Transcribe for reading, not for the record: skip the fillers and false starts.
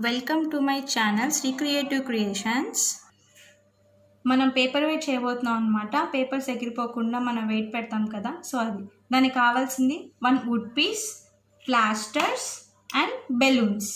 Welcome to my channel Sri creative creations. మనం paper weight చేయబోతున్నాం అనమాట. పేపర్స్ ఎగిరిపోకుండా మనం వెయిట్ పెడతాం కదా, సో అది దానికి కావాల్సింది 1 wood piece, plasters and balloons.